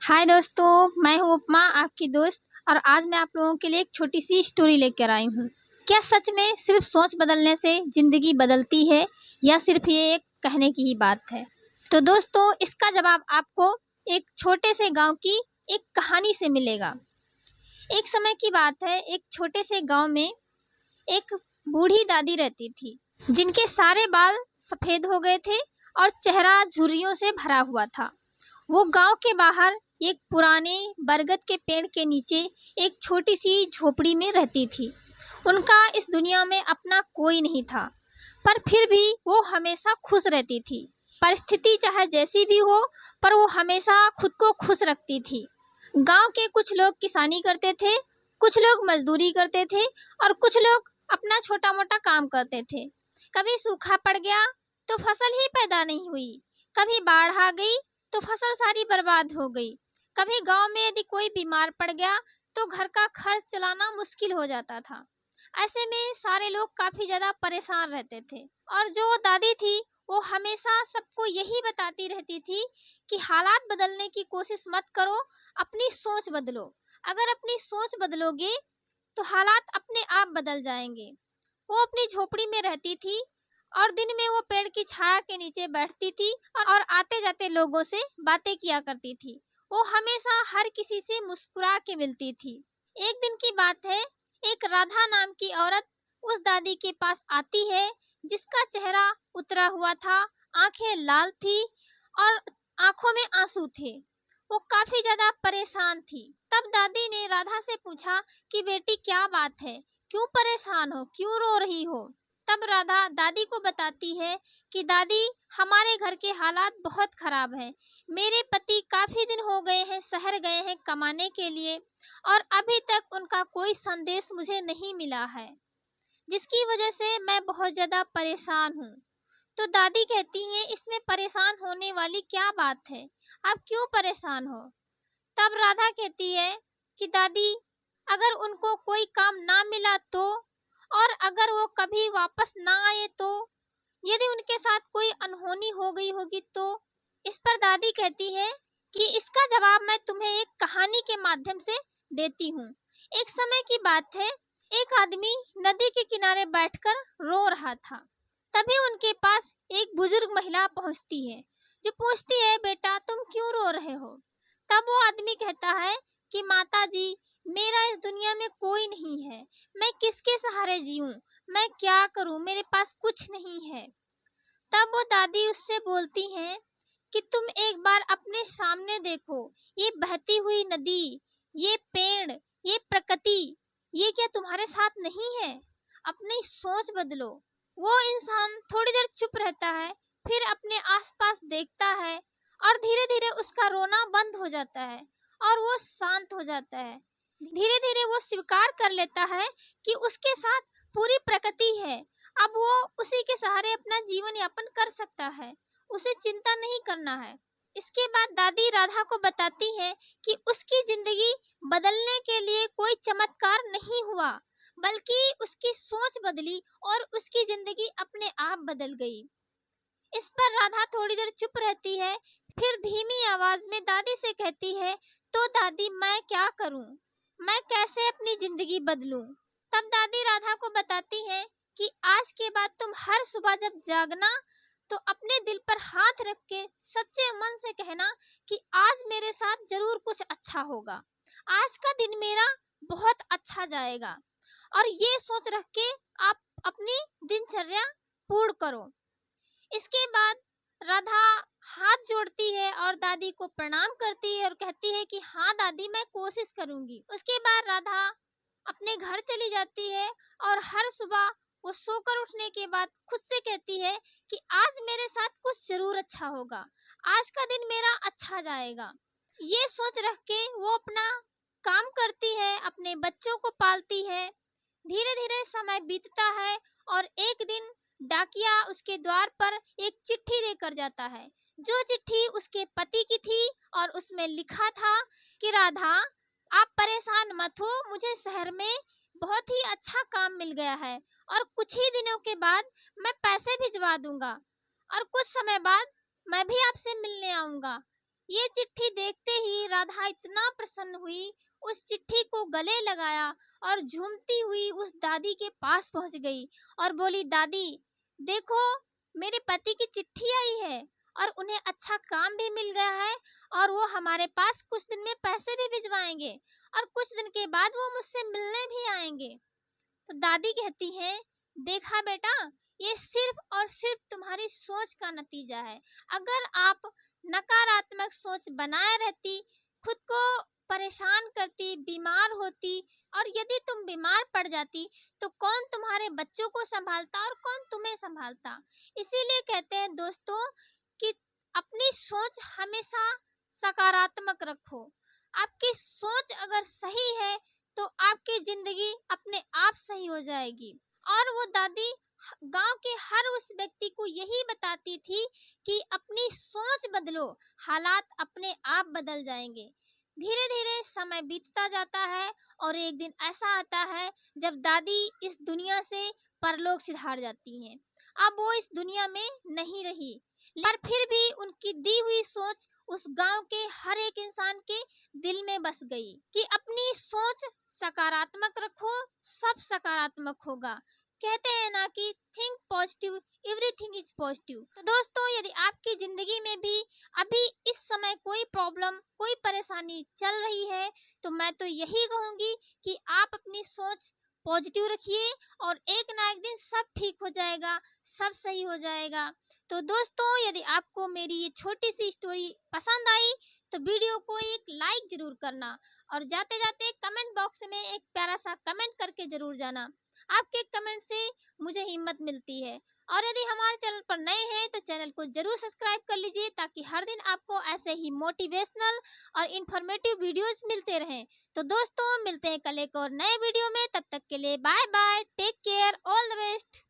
हाय दोस्तों, मैं हूँ उपमा, आपकी दोस्त। और आज मैं आप लोगों के लिए एक छोटी सी स्टोरी लेकर आई हूँ। क्या सच में सिर्फ सोच बदलने से ज़िंदगी बदलती है, या सिर्फ ये एक कहने की ही बात है? तो दोस्तों, इसका जवाब आपको एक छोटे से गांव की एक कहानी से मिलेगा। एक समय की बात है, एक छोटे से गांव में एक बूढ़ी दादी रहती थी, जिनके सारे बाल सफ़ेद हो गए थे और चेहरा झुर्रियों से भरा हुआ था। वो गांव के बाहर एक पुराने बरगद के पेड़ के नीचे एक छोटी सी झोपड़ी में रहती थी। उनका इस दुनिया में अपना कोई नहीं था, पर फिर भी वो हमेशा खुश रहती थी। परिस्थिति चाहे जैसी भी हो, पर वो हमेशा खुद को खुश रखती थी। गांव के कुछ लोग किसानी करते थे, कुछ लोग मजदूरी करते थे और कुछ लोग अपना छोटा मोटा काम करते थे। कभी सूखा पड़ गया तो फसल ही पैदा नहीं हुई, कभी बाढ़ आ गई तो फसल सारी बर्बाद हो गई, कभी गांव में यदि कोई बीमार पड़ गया तो घर का खर्च चलाना मुश्किल हो जाता था। ऐसे में सारे लोग काफी ज्यादा परेशान रहते थे। और जो दादी थी, वो हमेशा सबको यही बताती रहती थी कि हालात बदलने की कोशिश मत करो, अपनी सोच बदलो। अगर अपनी सोच बदलोगे तो हालात अपने आप बदल जाएंगे। वो अपनी झोपड़ी में रहती थी और दिन में वो पेड़ की छाया के नीचे बैठती थी और आते जाते लोगों से बातें किया करती थी। वो हमेशा हर किसी से मुस्कुरा के मिलती थी। एक दिन की बात है, एक राधा नाम की औरत उस दादी के पास आती है, जिसका चेहरा उतरा हुआ था, आंखें लाल थी और आंखों में आंसू थे। वो काफी ज्यादा परेशान थी। तब दादी ने राधा से पूछा कि बेटी, क्या बात है, क्यों परेशान हो, क्यों रो रही हो? तब राधा दादी को बताती है कि दादी, हमारे घर के हालात बहुत खराब हैं। मेरे पति काफी दिन हो गए हैं शहर गए हैं कमाने के लिए, और अभी तक उनका कोई संदेश मुझे नहीं मिला है, जिसकी वजह से मैं बहुत ज्यादा परेशान हूँ। तो दादी कहती हैं, इसमें परेशान होने वाली क्या बात है, आप क्यों परेशान हो? तब राधा कहती है कि दादी, अगर उनको कोई काम ना मिला तो, और अगर वो कभी वापस ना आए तो, यदि उनके साथ कोई अनहोनी हो गई होगी तो। इस पर दादी कहती है कि इसका जवाब मैं तुम्हें एक कहानी के माध्यम से देती हूँ। एक समय की बात है, एक आदमी नदी के किनारे बैठकर रो रहा था। तभी उनके पास एक बुजुर्ग महिला पहुंचती है, जो पूछती है, बेटा तुम क्यों रो रहे हो? तब वो आदमी कहता है कि माता जी, मेरा इस दुनिया में कोई नहीं है, मैं किसके सहारे जीऊं, मैं क्या करूं, मेरे पास कुछ नहीं है। तब वो दादी उससे बोलती हैं कि तुम एक बार अपने सामने देखो, ये बहती हुई नदी, ये पेड़, ये प्रकृति, ये क्या तुम्हारे साथ नहीं है? अपनी सोच बदलो। वो इंसान थोड़ी देर चुप रहता है, फिर अपने आसपास देखता है और धीरे धीरे उसका रोना बंद हो जाता है और वो शांत हो जाता है। धीरे धीरे वो स्वीकार कर लेता है कि उसके साथ पूरी प्रकृति है। अब वो उसी के सहारे अपना जीवन यापन कर सकता है, उसे चिंता नहीं करना है। इसके बाद दादी राधा को बताती है कि उसकी जिंदगी बदलने के लिए कोई चमत्कार नहीं हुआ, बल्कि उसकी सोच बदली और उसकी जिंदगी अपने आप बदल गई। इस पर राधा थोड़ी देर चुप रहती है, फिर धीमी आवाज में दादी से कहती है, तो दादी, मैं क्या करूं, मैं कैसे अपनी जिंदगी बदलूं? तब दादी राधा को बताती है कि आज के बाद तुम हर सुबह जब जागना, तो अपने दिल पर हाथ रख के सच्चे मन से कहना कि आज मेरे साथ जरूर कुछ अच्छा होगा, आज का दिन मेरा बहुत अच्छा जाएगा। और ये सोच रख के आप अपनी दिनचर्या पूर्ण करो। इसके बाद राधा हाथ जोड़ती है और दादी को प्रणाम करती है और कहती है कि हाँ दादी, मैं कोशिश करूंगी। उसके बाद राधा अपने घर चली जाती है और हर सुबह वो सोकर उठने के बाद खुद से कहती है कि आज मेरे साथ कुछ जरूर अच्छा होगा, आज का दिन मेरा अच्छा जाएगा। ये सोच रख के वो अपना काम करती है, अपने बच्चों को पालती है। धीरे धीरे समय बीतता है और एक दिन डाकिया उसके द्वार पर एक चिट्ठी देकर जाता है, जो चिट्ठी उसके पति की थी और उसमें लिखा था कि राधा, आप परेशान मत हो, मुझे शहर में बहुत ही अच्छा काम मिल गया है और कुछ ही दिनों के बाद मैं पैसे भिजवा दूंगा और कुछ समय बाद मैं भी आपसे मिलने आऊंगा। ये चिट्ठी देखते ही राधा इतना प्रसन्न हुई, उस चिट्ठी को गले लगाया और झूमती हुई उस दादी के पास पहुंच गई और बोली, दादी देखो, मेरे पति की चिट्ठी आई है और उन्हें अच्छा काम भी मिल गया है और वो हमारे पास कुछ दिन में पैसे भी भिजवाएंगे और कुछ दिन के बाद वो मुझसे मिलने भी आएंगे। तो दादी कहती है, देखा बेटा, ये सिर्फ और सिर्फ तुम्हारी सोच का नतीजा है। अगर आप नकारात्मक सोच बनाए रहती, खुद को परेशान करती, बीमार होती और यदि तुम बीमार पड़ जाती तो कौन तुम्हारे बच्चों को संभालता और कौन तुम्हें संभालता। इसीलिए कहते हैं दोस्तों कि अपनी सोच हमेशा सकारात्मक रखो। आपकी सोच अगर सही है तो आपकी जिंदगी अपने आप सही हो जाएगी। और वो दादी गांव के हर उस व्यक्ति को यही बताती थी कि अपनी सोच बदलो, हालात अपने आप बदल जाएंगे। धीरे धीरे समय बीतता जाता है और एक दिन ऐसा आता है जब दादी इस दुनिया से परलोक सिधार जाती हैं। अब वो इस दुनिया में नहीं रही, पर फिर भी उनकी दी हुई सोच उस गांव के हर एक इंसान के दिल में बस गई कि अपनी सोच सकारात्मक रखो, सब सकारात्मक होगा। कहते हैं ना कि think positive, everything is positive. तो दोस्तों, यदि आपकी जिंदगी में भी अभी इस समय कोई प्रॉब्लम, कोई परेशानी चल रही है तो मैं तो यही कहूंगी कि आप अपनी सोच पॉजिटिव रखिए और एक ना एक दिन सब ठीक हो जाएगा, सब सही हो जाएगा। तो दोस्तों, यदि आपको मेरी ये छोटी सी स्टोरी पसंद आई तो वीडियो को एक लाइक जरूर करना और जाते जाते कमेंट बॉक्स में एक प्यारा सा कमेंट करके जरूर जाना। आपके कमेंट से मुझे हिम्मत मिलती है। और यदि हमारे चैनल पर नए हैं तो चैनल को जरूर सब्सक्राइब कर लीजिए ताकि हर दिन आपको ऐसे ही मोटिवेशनल और इंफॉर्मेटिव वीडियोस मिलते रहें। तो दोस्तों, मिलते हैं कल एक और नए वीडियो में। तब तक के लिए bye bye, take care, all the best.